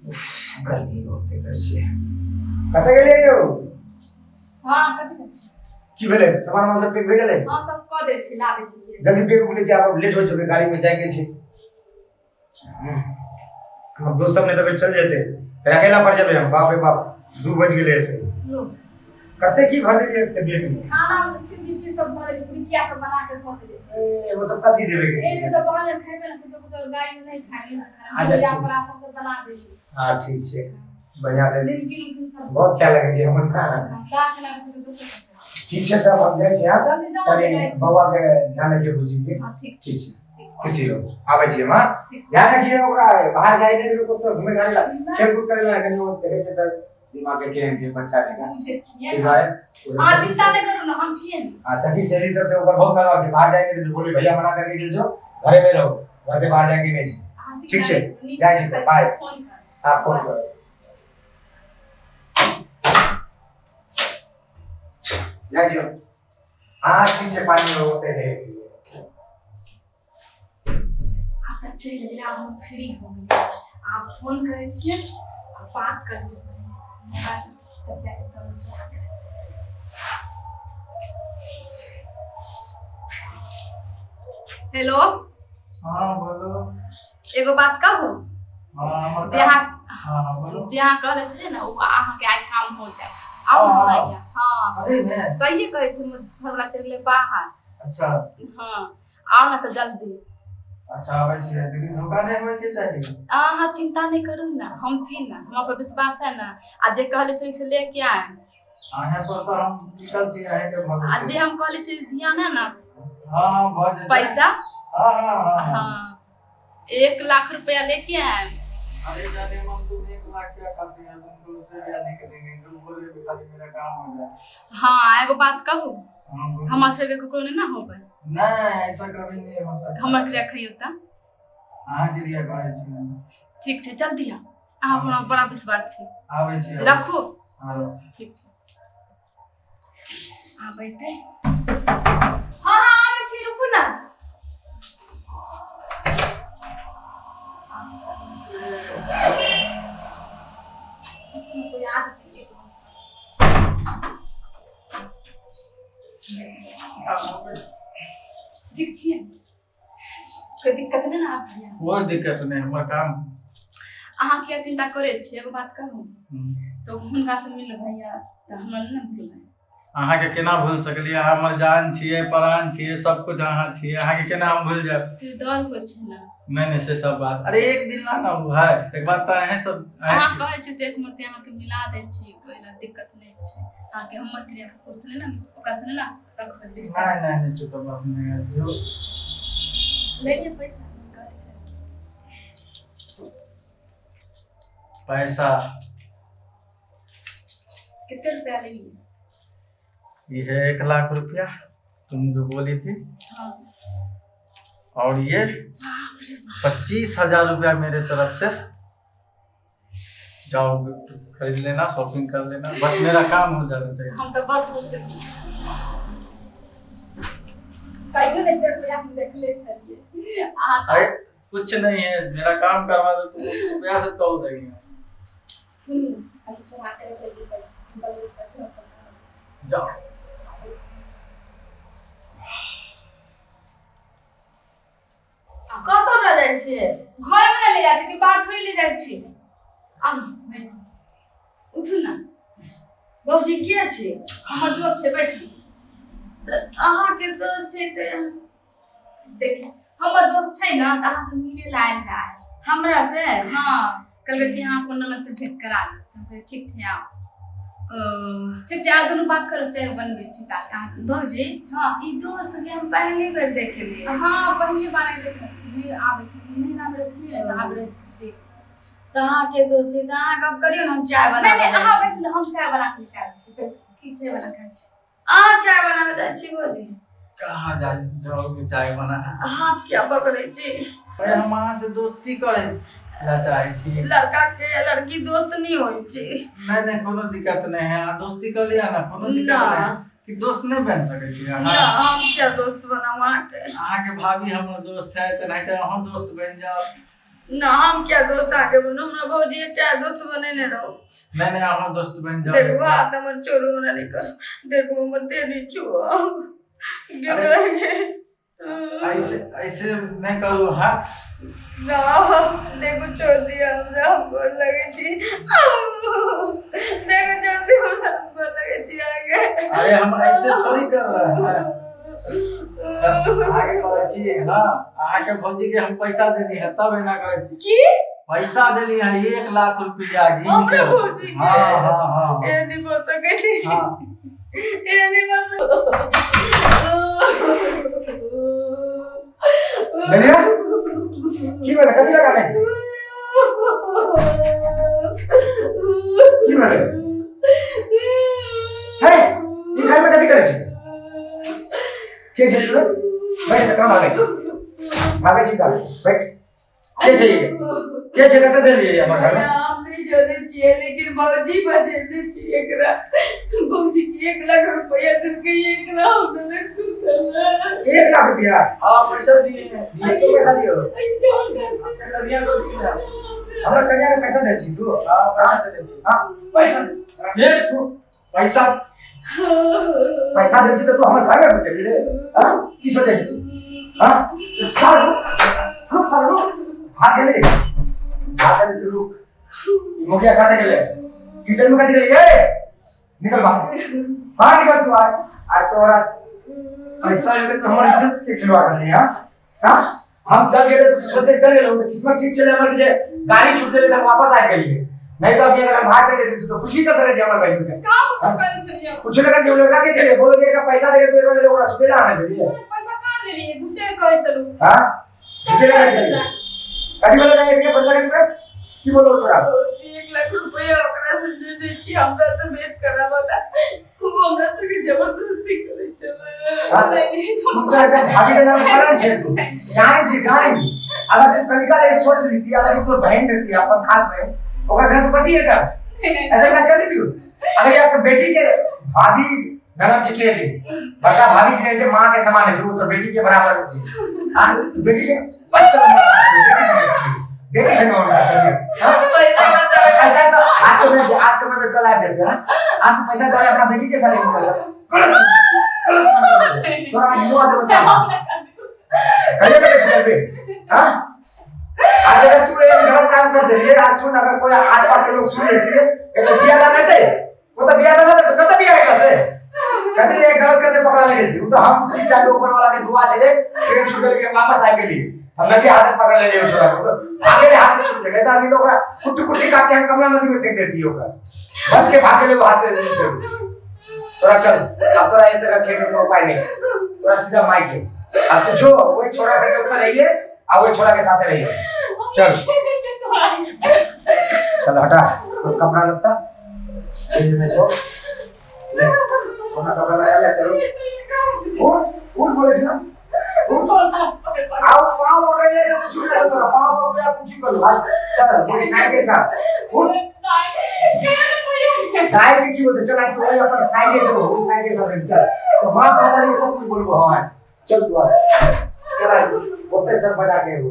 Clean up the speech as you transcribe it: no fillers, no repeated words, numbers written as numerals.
उफ, गर्मी होते कैसे कते गेले यौ हां कथि की भेले सामान मान सब पैक भ गेले हां सब क दे छी ला दे छी जल्दी पैक उक लेके आप लेट हो चुके गाड़ी में जाए के छे हम दोस्त सब ने तब चल जेते फिर अकेला पड़ जाबे हम बाप रे बाप 2 बज गेले थे लो कते की भर दिए तबियत में खाना सिंधी चीज सब भरे पूरी क्या सब बना के खा दे छी ए वो सब कथी देवे के ए छे तो बहाने खाइबे ना कुछ कुछ गाड़ी में नहीं खाइबे अच्छा, या ठीक। पराठा सब बना दे हां ठीक छे बढ़िया से दिन सब बहुत क्या लगे छे हमन ना लाख लाख रुपए ठीक छे तब हम जाय छी हां जल्दी जाओ, तनी जाय छी। बाबा के ध्यान रखिए बुझी के हां ठीक ठीक छे ठीक। खुशी रहो आबै छी हम हां ध्यान रखिए ओकरा बाहर जाए के को तो घूमे घारे ला खेल कूद करे ला कनी वो देखे के त दिमाग के केहन छे बच्चा के पूछे छिए ठीक है हां चिंता नहीं करो ना हम छिए ना हां सभी सहेली सब से ऊपर बहुत लगा छे बाहर जाए के तो बोले भैया मना करके गेल जो घरे में रहो घर से बाहर जाए के नहीं छे हां ठीक छे जाय छी तो बाय फोन कर हां फोन करो जाय छी हां ठीक छे पानी होते है आप अच्छे लगे आप हम फ्री हो गए आप फोन करे छिए और बात कर छिए हेलो हाँ बोलो। एगो बात कहू हाँ जहाँ हाँ बोलो। जहाँ कहले छे ना वो अहाँ के आज काम हो जाए आओ हमरा यहाँ हां अरे मैं सही कहे छी घर वाला चल गेले बाहर अच्छा हां आओ ना तो जल्दी अच्छा आबै छी लेकिन दुकाने होय के चाहिए। हाँ चिंता नहीं करू ना हम छी ना हम पर विश्वास है ना आज जे कहले छी से लेके आए आहे पर तो हम निकल छी आहे के भरोसे। आज जे हम कहले छी ध्यान है ना हाँ हाँ बहुत जल्दी। पैसा हाँ हाँ हाँ हाँ। हाँ 1 लाख रुपया लेके आए अरे जाने हम तुम 1 लाख क्या खाते हैं तुम तो उससे भी अधिक देंगे तुम बोले भी खाली मेरा काम हो जाए। हाँ एगो बात कहू हाँ बोलो। हमार छोड़ के कोनो ना होबे नहीं ऐसा कभी नहीं हो सकता। हमर के रखियो त अहाँ के लिए कहै छी ठीक छै जल्दी आ अहाँ हमरा बड़ा विश्वास छै आबै छी रखो हाँ ठीक छै आबै ते हाँ हाँ आबै छी रुकू ना याद ठीक छियै कोई दिक्कत नहीं ना आप भैया कोई दिक्कत नहीं हमर काम। अहाँ किया चिंता करे छी एगो बात कहू तो हुनका से मिल भैया तो हमरा ना भूलबै अहाँ के केना भूल सकलिए हमर जान छिए प्राण छिए सब कुछ अहाँ छिए अहाँ के केना हम भूल जाब। फिर डर होइ छै ना नहीं से सब बात अरे एक दिन ना ना है एक बात तो है सब अहाँ कहै छी तो एक मूर्ति अहाँ के मिला दे छी कोई ना दिक्कत नहीं छै अहाँ के हमर क्रिया के कुछ नहीं ना ओकरा से ना रखबै रिश्ता नहीं से सब बात नहीं है जो ले ले पैसा कहै छै पैसा कितने रुपया ले लिए ये है 1 लाख रुपया तुम जो बोली थी हां और ये बाप रे बाप 25,000 रुपया मेरे तरफ से जाओ गिफ्ट खरीद लेना शॉपिंग कर लेना बस मेरा काम हो जाना चाहिए। हम तो बहुत खुश हैं कहियो नहीं रुपया हम देख ले चलिए अरे कुछ नहीं है मेरा काम करवा दो तुम रुपया से तोल देंगे। सुन हम चला के रख ले पैसा बदल सकते हो जाओ कतो ल जाइ छियै घर में ना ले जाए कि बाहर थोड़ी ले जाए छी अब बैठ उठू ना बाबूजी के छै हमर दोस्त छै बैठ अहाँ के दोस्त छै त देख हमर दोस्त छै ना त अहाँ से मिले लायक है हमरा से हां कल के यहाँ को नमन से भेंट करा दे ठीक छै आओ ठीक छै आ दोनों बात करो चाय बनबे छी काल अहाँ बाबूजी हां ई दोस्त के हम पहली बार देखलिए। हां पहली बार आइ देख भी आबै छी महीना में रखली है आबै छी त अहाँ के दोस्त छै त अहाँ गप करियो हम चाय बना नहीं नहीं अहाँ बैठ हम चाय बना के खाइ छी तो की चाय बना खाइ छी अहाँ चाय बनाबे जाइ छी बाबूजी कहाँ जाओगे चाय बना हाथ क्या पकड़े छी अरे हम अहाँ से दोस्ती करे ला चाहे छी लड़का के लड़की दोस्त नहीं होई छी नहीं कोनो दिक्कत नहीं है अहाँ दोस्ती कर लिया ना कोनो दिक्कत ना। नहीं कि दोस्त नहीं बन सके छी ना अहाँ हम क्या दोस्त बनाऊ अहाँ के अहाँ के भाभी हमर दोस्त है त नहीं त अहाँ दोस्त बन जाओ ना हम क्या दोस्त आगे बनो हमरा भौजी क्या दोस्त बने ने रहो मैंने हम दोस्त बन जाओ देखो हाथ हमर चोरो ना निकल देखो हमर तेरी छुआ ऐसे ऐसे नहीं करो हाँ ना देखो छोड़ दिया हमरा हमको लगे छी देखो जल्दी हमरा हमको लगे छी आगे अरे हम ऐसे थोड़ी कर रहे हैं आगे करे छी हां आके भौजी के हम पैसा देनी है तब ना करे छी की पैसा देनी है 1 लाख रुपया हमरा भौजी के हां ए नहीं बोल सके छी हां ए नहीं बोल नलिया की बने कथी लगा नहीं की बने है ई घर में कथी करे छी के छै तू बैठ त काम भागे छी का बैठ के छै कते से लिए हमर घर में हम नहीं जाने चाहिए लेकिन भौजी बजेने चाहिए एकरा भौजी की 1 लाख रुपया दिन के एकरा हमने सुतला 1 लाख रुपया हां पैसा दिए हैं इसको पैसा दियो कन्या को दिए हमरा कन्या के पैसा दे छी तू हां पैसा दे छी हां पैसा ये तू पैसा पैसा दे छी तो तू हमर घर में बैठ रे हां की सोचे छी तू हां सारू भाग गेले तू रुक मुखिया खाने गेले किचन में कथी गेले निकल बाहर निकल तू आज तोरा पैसा लेके तो हमारी इज्जत के खिलवाड़ कर रही है हां हम चल गए सोते चल गए तो किस्मत ठीक चले हमारे जे गाड़ी छूट गई तो वापस आ गई नहीं तो अभी अगर हम भाग चले तो खुश ही कर सकते हमारे भाई से का कुछ कर चलिए कुछ ना कर जो लगा के चले बोल दिया का पैसा दे तो एक बार ओरा सुते आना चाहिए पैसा कहां ले लिए झूठे कहे चलो हां सुते रहना चाहिए कभी बोला जाए इतने पैसा के की बोलो छोड़ा भौजी 1 लाख रुपया ओकरा से दे दे छी हमरा से भेंट करा वाला खूब हमरा से जबरदस्ती करे चले हां तू तो एकदम भाभी के नाम कारण छे तू गाड़ी अगर तू कनिका ये सोच ली थी अगर तू बहन रहती अपन खास बहन ओकरा से तू पति है का ऐसे कैसे कर दी तू अगर ये आपका बेटी के भाभी ननद के के थी बड़ा भाभी जे मां के समान है जो तो बेटी के बराबर थी हां तू बेटी से बच्चा बेटी से कौन हां पैसा तो आज तो मैं कल आ देते हैं आज तो पैसा दे अपना बेटी के साथ गलत तो आज वो आदमी बता कहिए बेटे सुन बे हां आज अगर तू एक गलत काम कर दे आज सुन अगर कोई आसपास के लोग सुन लेते ये तो बिया ना देते वो तो बिया ना तो कब बिया आएगा से कभी एक गलत करते पकड़ा लेके जी वो तो हम सीटा के ऊपर वाला के दुआ चले ट्रेन छूट के वापस आ के लिए हमने के हाथ पकड़ ले लियो छोरा तो आगे हाथ से छूट गया तो अभी लोग कुट्टी कुट्टी काट के हम कमला नदी में फेंक देती होगा बच के भाग ले वो हाथ से तोरा चल अब तोरा ये तेरा खेल में उपाय नहीं तोरा सीधा माई के अब तो जो वही छोरा से ऊपर रहिए और वही छोरा के साथ रहिए चल चल हटा तो कपड़ा लगता इसमें सो ले अपना कपड़ा लगा ले चलो उठ बोले ना आओ पाँव पकड़ ले तो कुछ नहीं होता पाँव पकड़ या कुछ कर लो चल मेरे साइड के साथ उठ गाय के की बोलते चल आज तो अपन साइड के चलो उस साइड के साथ चल तो मां का ये सब कुछ बोलबो हां चल तू आ चल बोलते सब बजा के वो